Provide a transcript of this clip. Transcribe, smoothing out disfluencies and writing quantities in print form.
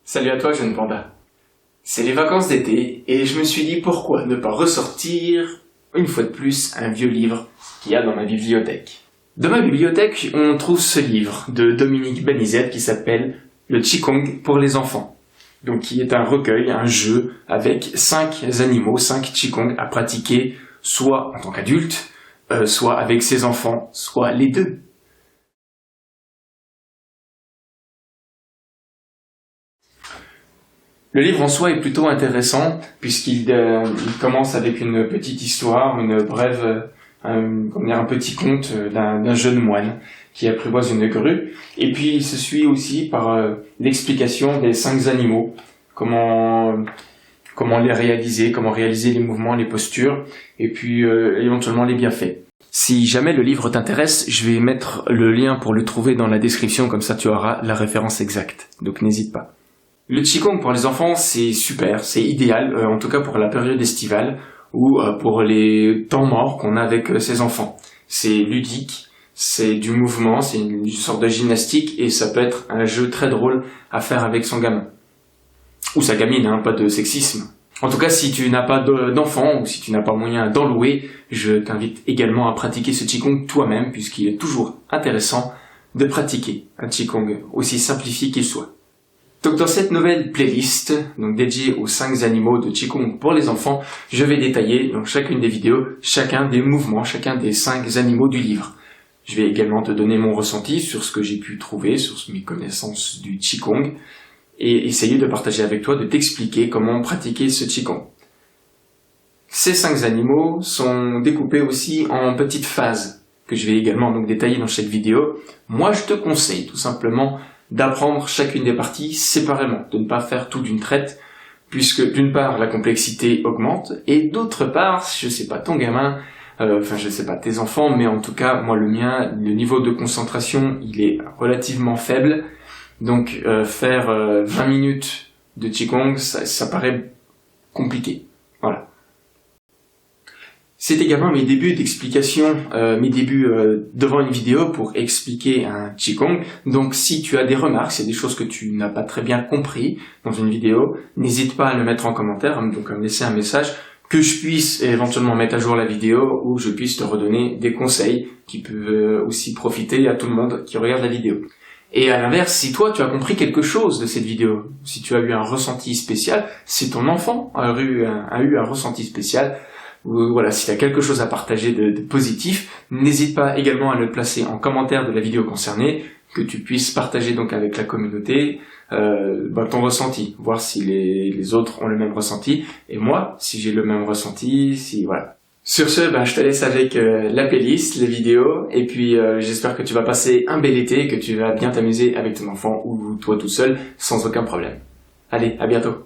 Salut à toi, jeune panda. C'est les vacances d'été et je me suis dit pourquoi ne pas ressortir, une fois de plus, un vieux livre qu'il y a dans ma bibliothèque. Dans ma bibliothèque, on trouve ce livre de Dominique Banizet qui s'appelle Le Qigong pour les enfants. Donc qui est un recueil, un jeu avec 5 animaux, 5 Qigong à pratiquer soit en tant qu'adulte, soit avec ses enfants, soit les deux. Le livre en soi est plutôt intéressant puisqu'il commence avec une petite histoire, une brève, un petit conte d'un jeune moine qui apprivoise une grue. Et puis il se suit aussi par l'explication des 5 animaux, comment les réaliser, comment réaliser les mouvements, les postures, et puis éventuellement les bienfaits. Si jamais le livre t'intéresse, je vais mettre le lien pour le trouver dans la description, comme ça tu auras la référence exacte. Donc n'hésite pas. Le Qigong pour les enfants, c'est super, c'est idéal, en tout cas pour la période estivale ou pour les temps morts qu'on a avec ses enfants. C'est ludique, c'est du mouvement, c'est une sorte de gymnastique et ça peut être un jeu très drôle à faire avec son gamin. Ou sa gamine, hein, pas de sexisme. En tout cas, si tu n'as pas d'enfant ou si tu n'as pas moyen d'en louer, je t'invite également à pratiquer ce Qigong toi-même puisqu'il est toujours intéressant de pratiquer un Qigong aussi simplifié qu'il soit. Donc dans cette nouvelle playlist, donc dédiée aux 5 animaux de Qigong pour les enfants, je vais détailler dans chacune des vidéos, chacun des mouvements, chacun des 5 animaux du livre. Je vais également te donner mon ressenti sur ce que j'ai pu trouver, sur mes connaissances du Qigong, et essayer de partager avec toi, de t'expliquer comment pratiquer ce Qigong. Ces 5 animaux sont découpés aussi en petites phases, que je vais également donc détailler dans chaque vidéo. Moi je te conseille tout simplement d'apprendre chacune des parties séparément, de ne pas faire tout d'une traite, puisque d'une part la complexité augmente, et d'autre part, je sais pas ton gamin, je sais pas tes enfants, mais en tout cas moi le mien, le niveau de concentration il est relativement faible, donc faire 20 minutes de Qigong, ça paraît compliqué, voilà. C'est également mes débuts d'explication, mes débuts devant une vidéo pour expliquer un Qigong. Donc si tu as des remarques, c'est des choses que tu n'as pas très bien compris dans une vidéo, n'hésite pas à le mettre en commentaire, donc à me laisser un message, que je puisse éventuellement mettre à jour la vidéo ou je puisse te redonner des conseils qui peuvent aussi profiter à tout le monde qui regarde la vidéo. Et à l'inverse, si toi tu as compris quelque chose de cette vidéo, si tu as eu un ressenti spécial, si ton enfant a eu un ressenti spécial, voilà, si tu as quelque chose à partager de positif, n'hésite pas également à le placer en commentaire de la vidéo concernée, que tu puisses partager donc avec la communauté ton ressenti, voir si les autres ont le même ressenti, et moi, si j'ai le même ressenti, si voilà. Sur ce, je te laisse avec la playlist, les vidéos, et puis j'espère que tu vas passer un bel été, que tu vas bien t'amuser avec ton enfant ou toi tout seul, sans aucun problème. Allez, à bientôt.